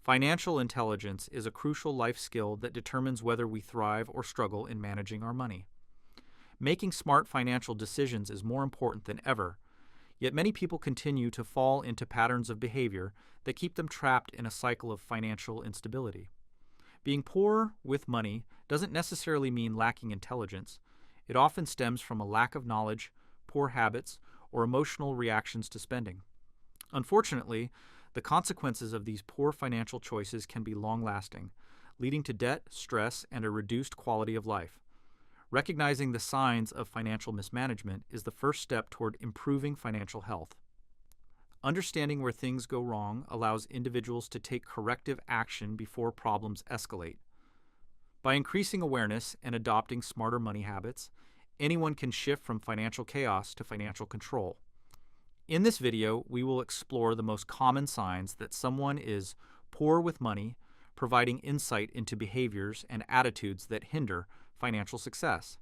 Financial intelligence is a crucial life skill that determines whether we thrive or struggle in managing our money. Making smart financial decisions is more important than ever, yet many people continue to fall into patterns of behavior that keep them trapped in a cycle of financial instability. Being poor with money doesn't necessarily mean lacking intelligence. It often stems from a lack of knowledge, poor habits, or emotional reactions to spending. Unfortunately, the consequences of these poor financial choices can be long-lasting, leading to debt, stress, and a reduced quality of life. Recognizing the signs of financial mismanagement is the first step toward improving financial health. Understanding where things go wrong allows individuals to take corrective action before problems escalate. By increasing awareness and adopting smarter money habits, anyone can shift from financial chaos to financial control. In this video, we will explore the most common signs that someone is poor with money, providing insight into behaviors and attitudes that hinder financial success.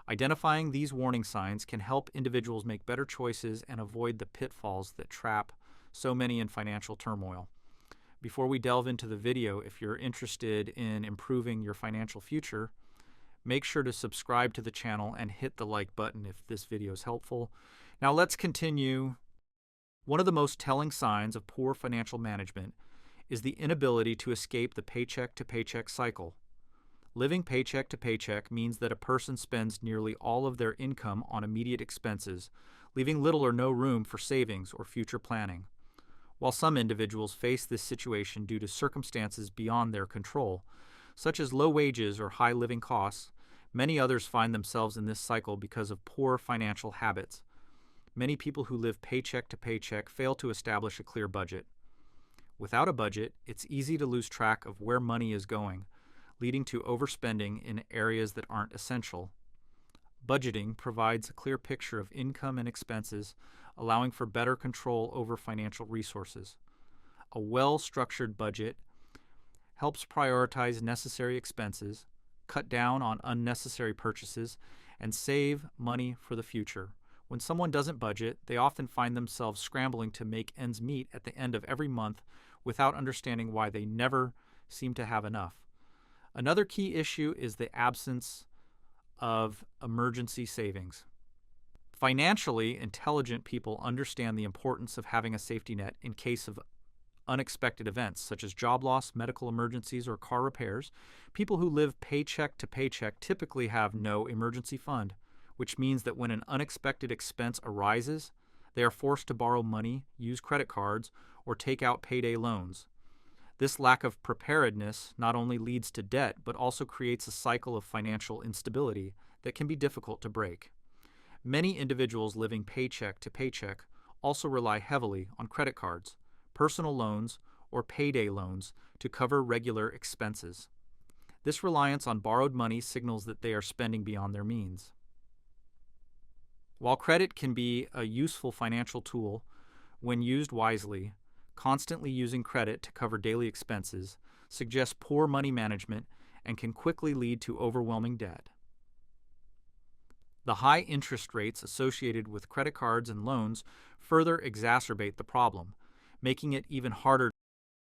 Identifying these warning signs can help individuals make better choices and avoid the pitfalls that trap so many in financial turmoil. Before we delve into the video, if you're interested in improving your financial future, make sure to subscribe to the channel and hit the like button if this video is helpful. Now let's continue. One of the most telling signs of poor financial management is the inability to escape the paycheck-to-paycheck cycle. Living paycheck to paycheck means that a person spends nearly all of their income on immediate expenses, leaving little or no room for savings or future planning. While some individuals face this situation due to circumstances beyond their control, such as low wages or high living costs, many others find themselves in this cycle because of poor financial habits. Many people who live paycheck to paycheck fail to establish a clear budget. Without a budget, it's easy to lose track of where money is going, leading to overspending in areas that aren't essential. Budgeting provides a clear picture of income and expenses, allowing for better control over financial resources. A well-structured budget helps prioritize necessary expenses, cut down on unnecessary purchases, and save money for the future. When someone doesn't budget, they often find themselves scrambling to make ends meet at the end of every month without understanding why they never seem to have enough. Another key issue is the absence of emergency savings. Financially intelligent people understand the importance of having a safety net in case of unexpected events such as job loss, medical emergencies, or car repairs. People who live paycheck to paycheck typically have no emergency fund, which means that when an unexpected expense arises, they are forced to borrow money, use credit cards, or take out payday loans. This lack of preparedness not only leads to debt, but also creates a cycle of financial instability that can be difficult to break. Many individuals living paycheck to paycheck also rely heavily on credit cards, personal loans, or payday loans to cover regular expenses. This reliance on borrowed money signals that they are spending beyond their means. While credit can be a useful financial tool, when used wisely, constantly using credit to cover daily expenses suggests poor money management and can quickly lead to overwhelming debt. The high interest rates associated with credit cards and loans further exacerbate the problem, making it even harder.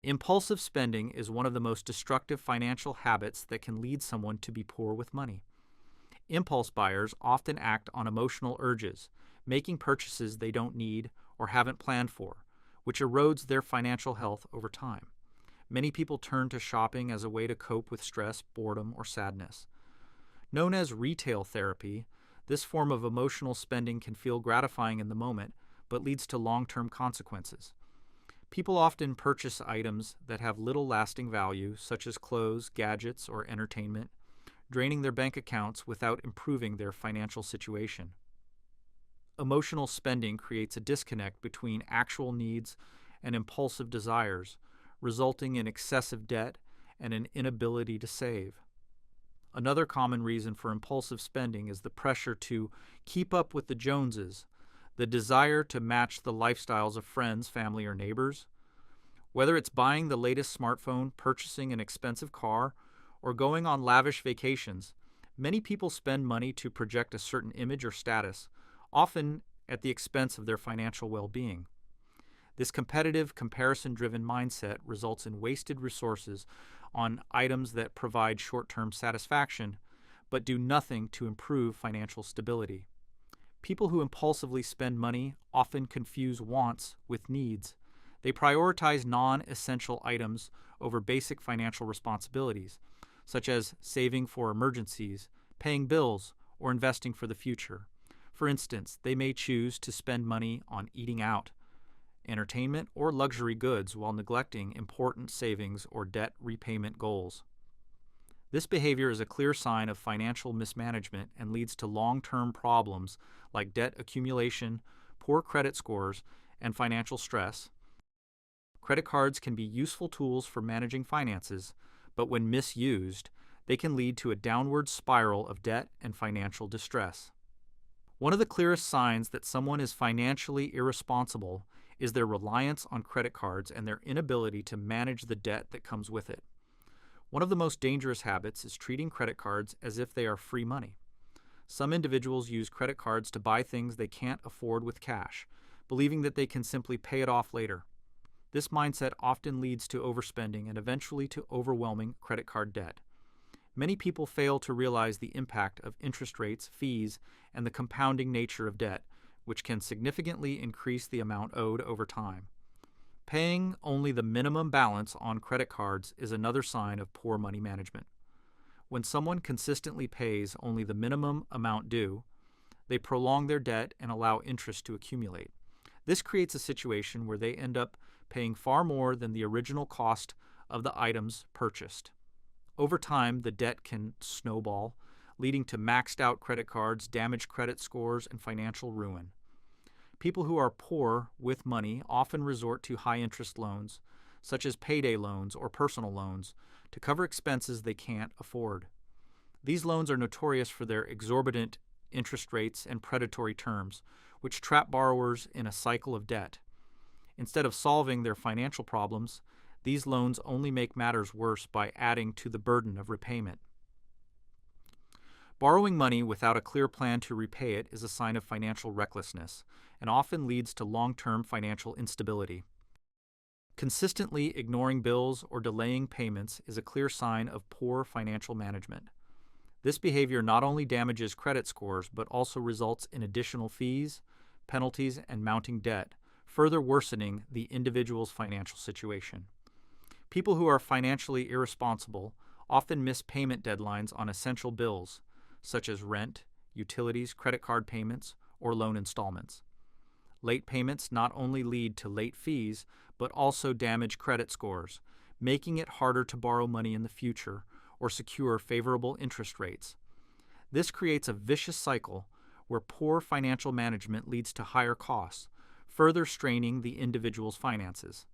Impulsive spending is one of the most destructive financial habits that can lead someone to be poor with money. Impulse buyers often act on emotional urges, making purchases they don't need or haven't planned for, which erodes their financial health over time. Many people turn to shopping as a way to cope with stress, boredom, or sadness. Known as retail therapy, this form of emotional spending can feel gratifying in the moment, but leads to long-term consequences. People often purchase items that have little lasting value, such as clothes, gadgets, or entertainment, draining their bank accounts without improving their financial situation. Emotional spending creates a disconnect between actual needs and impulsive desires, resulting in excessive debt and an inability to save. Another common reason for impulsive spending is the pressure to keep up with the Joneses, the desire to match the lifestyles of friends, family, or neighbors. Whether it's buying the latest smartphone, purchasing an expensive car, or going on lavish vacations, many people spend money to project a certain image or status, often at the expense of their financial well-being. This competitive, comparison-driven mindset results in wasted resources on items that provide short-term satisfaction, but do nothing to improve financial stability. People who impulsively spend money often confuse wants with needs. They prioritize non-essential items over basic financial responsibilities, such as saving for emergencies, paying bills, or investing for the future. For instance, they may choose to spend money on eating out, entertainment, or luxury goods while neglecting important savings or debt repayment goals. This behavior is a clear sign of financial mismanagement and leads to long-term problems like debt accumulation, poor credit scores, and financial stress. Credit cards can be useful tools for managing finances, but when misused, they can lead to a downward spiral of debt and financial distress. One of the clearest signs that someone is financially irresponsible is their reliance on credit cards and their inability to manage the debt that comes with it. One of the most dangerous habits is treating credit cards as if they are free money. Some individuals use credit cards to buy things they can't afford with cash, believing that they can simply pay it off later. This mindset often leads to overspending and eventually to overwhelming credit card debt. Many people fail to realize the impact of interest rates, fees, and the compounding nature of debt, which can significantly increase the amount owed over time. Paying only the minimum balance on credit cards is another sign of poor money management. When someone consistently pays only the minimum amount due, they prolong their debt and allow interest to accumulate. This creates a situation where they end up paying far more than the original cost of the items purchased. Over time, the debt can snowball, leading to maxed out credit cards, damaged credit scores, and financial ruin. People who are poor with money often resort to high-interest loans, such as payday loans or personal loans, to cover expenses they can't afford. These loans are notorious for their exorbitant interest rates and predatory terms, which trap borrowers in a cycle of debt. Instead of solving their financial problems, these loans only make matters worse by adding to the burden of repayment. Borrowing money without a clear plan to repay it is a sign of financial recklessness and often leads to long-term financial instability. Consistently ignoring bills or delaying payments is a clear sign of poor financial management. This behavior not only damages credit scores but also results in additional fees, penalties, and mounting debt, further worsening the individual's financial situation. People who are financially irresponsible often miss payment deadlines on essential bills, such as rent, utilities, credit card payments, or loan installments. Late payments not only lead to late fees, but also damage credit scores, making it harder to borrow money in the future or secure favorable interest rates. This creates a vicious cycle where poor financial management leads to higher costs, further straining the individual's finances.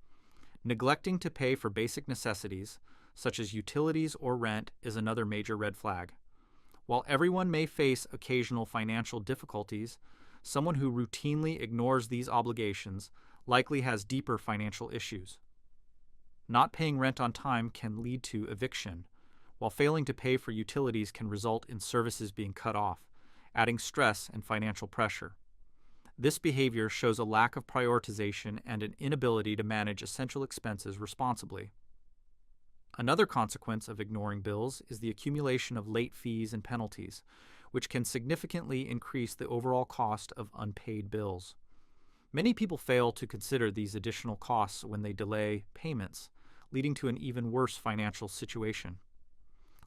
Neglecting to pay for basic necessities, such as utilities or rent, is another major red flag. While everyone may face occasional financial difficulties, someone who routinely ignores these obligations likely has deeper financial issues. Not paying rent on time can lead to eviction, while failing to pay for utilities can result in services being cut off, adding stress and financial pressure. This behavior shows a lack of prioritization and an inability to manage essential expenses responsibly. Another consequence of ignoring bills is the accumulation of late fees and penalties, which can significantly increase the overall cost of unpaid bills. Many people fail to consider these additional costs when they delay payments, leading to an even worse financial situation.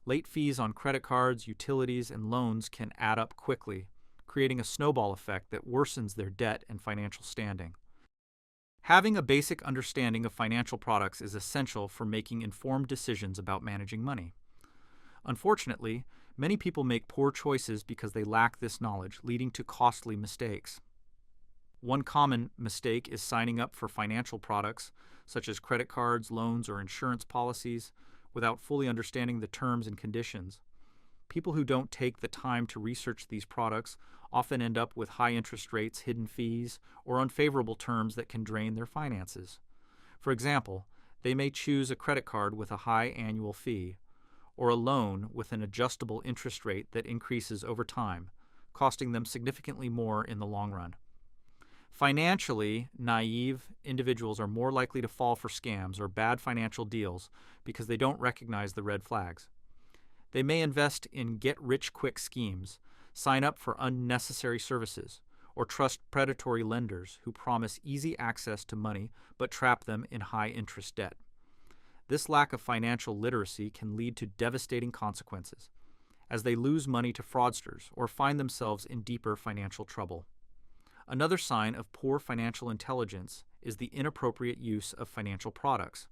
Late fees on credit cards, utilities, and loans can add up quickly, creating a snowball effect that worsens their debt and financial standing. Having a basic understanding of financial products is essential for making informed decisions about managing money. Unfortunately, many people make poor choices because they lack this knowledge, leading to costly mistakes. One common mistake is signing up for financial products, such as credit cards, loans, or insurance policies, without fully understanding the terms and conditions. People who don't take the time to research these products often end up with high interest rates, hidden fees, or unfavorable terms that can drain their finances. For example, they may choose a credit card with a high annual fee, or a loan with an adjustable interest rate that increases over time, costing them significantly more in the long run. Financially naive individuals are more likely to fall for scams or bad financial deals because they don't recognize the red flags. They may invest in get-rich-quick schemes, sign up for unnecessary services, or trust predatory lenders who promise easy access to money but trap them in high-interest debt. This lack of financial literacy can lead to devastating consequences, as they lose money to fraudsters or find themselves in deeper financial trouble. Another sign of poor financial intelligence is the inappropriate use of financial products.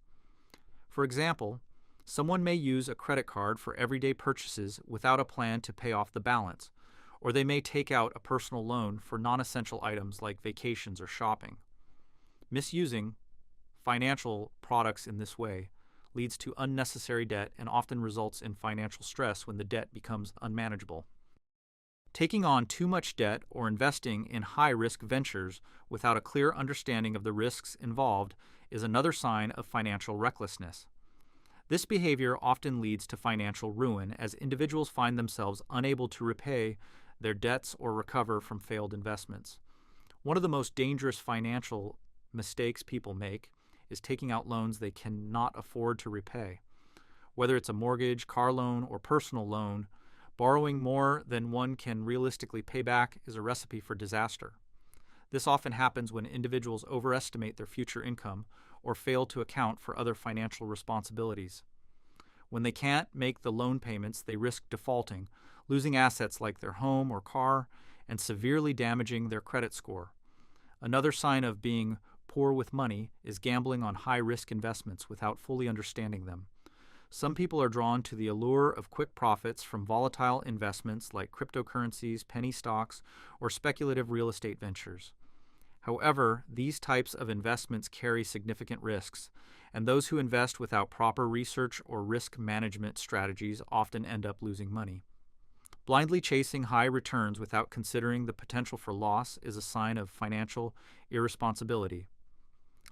For example, someone may use a credit card for everyday purchases without a plan to pay off the balance, or they may take out a personal loan for non-essential items like vacations or shopping. Misusing financial products in this way leads to unnecessary debt and often results in financial stress when the debt becomes unmanageable. Taking on too much debt or investing in high-risk ventures without a clear understanding of the risks involved is another sign of financial recklessness. This behavior often leads to financial ruin as individuals find themselves unable to repay their debts or recover from failed investments. One of the most dangerous financial mistakes people make is taking out loans they cannot afford to repay. Whether it's a mortgage, car loan, or personal loan, borrowing more than one can realistically pay back is a recipe for disaster. This often happens when individuals overestimate their future income or fail to account for other financial responsibilities. When they can't make the loan payments, they risk defaulting, losing assets like their home or car, and severely damaging their credit score. Another sign of being poor with money is gambling on high-risk investments without fully understanding them. Some people are drawn to the allure of quick profits from volatile investments like cryptocurrencies, penny stocks, or speculative real estate ventures. However, these types of investments carry significant risks, and those who invest without proper research or risk management strategies often end up losing money. Blindly chasing high returns without considering the potential for loss is a sign of financial irresponsibility.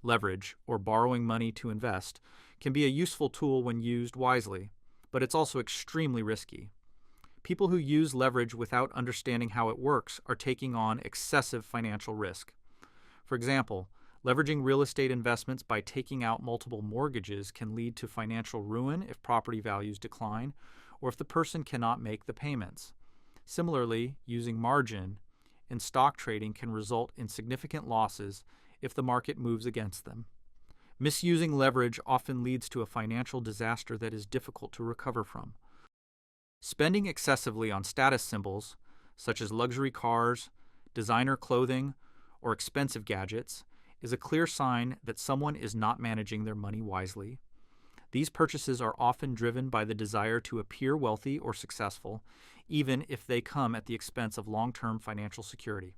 Leverage, or borrowing money to invest, can be a useful tool when used wisely, but it's also extremely risky. People who use leverage without understanding how it works are taking on excessive financial risk. For example, leveraging real estate investments by taking out multiple mortgages can lead to financial ruin if property values decline or if the person cannot make the payments. Similarly, using margin in stock trading can result in significant losses if the market moves against them. Misusing leverage often leads to a financial disaster that is difficult to recover from. Spending excessively on status symbols, such as luxury cars, designer clothing, or expensive gadgets, is a clear sign that someone is not managing their money wisely. These purchases are often driven by the desire to appear wealthy or successful, even if they come at the expense of long-term financial security.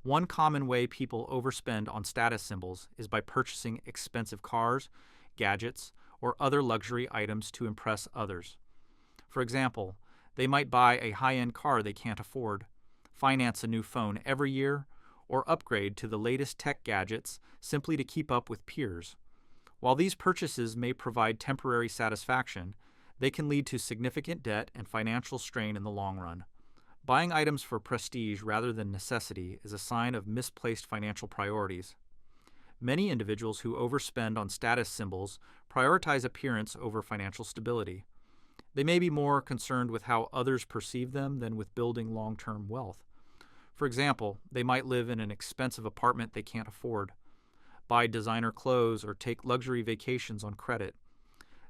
One common way people overspend on status symbols is by purchasing expensive cars, gadgets, or other luxury items to impress others. For example, they might buy a high-end car they can't afford, finance a new phone every year, or upgrade to the latest tech gadgets simply to keep up with peers. While these purchases may provide temporary satisfaction, they can lead to significant debt and financial strain in the long run. Buying items for prestige rather than necessity is a sign of misplaced financial priorities. Many individuals who overspend on status symbols prioritize appearance over financial stability. They may be more concerned with how others perceive them than with building long-term wealth. For example, they might live in an expensive apartment they can't afford, buy designer clothes, or take luxury vacations on credit.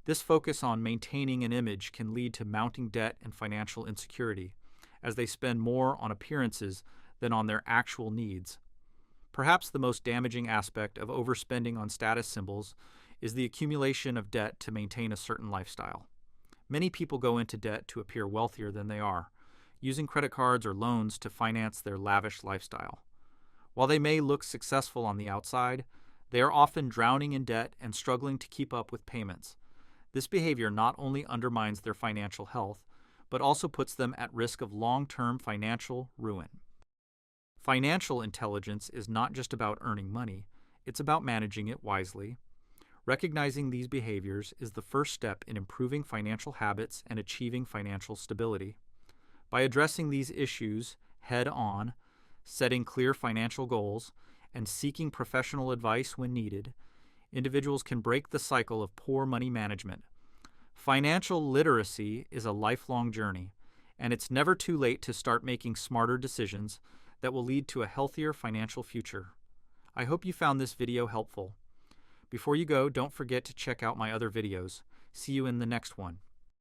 This focus on maintaining an image can lead to mounting debt and financial insecurity, as they spend more on appearances than on their actual needs. Perhaps the most damaging aspect of overspending on status symbols is the accumulation of debt to maintain a certain lifestyle. Many people go into debt to appear wealthier than they are, using credit cards or loans to finance their lavish lifestyle. While they may look successful on the outside, they are often drowning in debt and struggling to keep up with payments. This behavior not only undermines their financial health, but also puts them at risk of long-term financial ruin. Financial intelligence is not just about earning money, it's about managing it wisely. Recognizing these behaviors is the first step in improving financial habits and achieving financial stability. By addressing these issues head-on, setting clear financial goals, and seeking professional advice when needed, individuals can break the cycle of poor money management. Financial literacy is a lifelong journey, and it's never too late to start making smarter decisions that will lead to a healthier financial future. I hope you found this video helpful. Before you go, don't forget to check out my other videos. See you in the next one.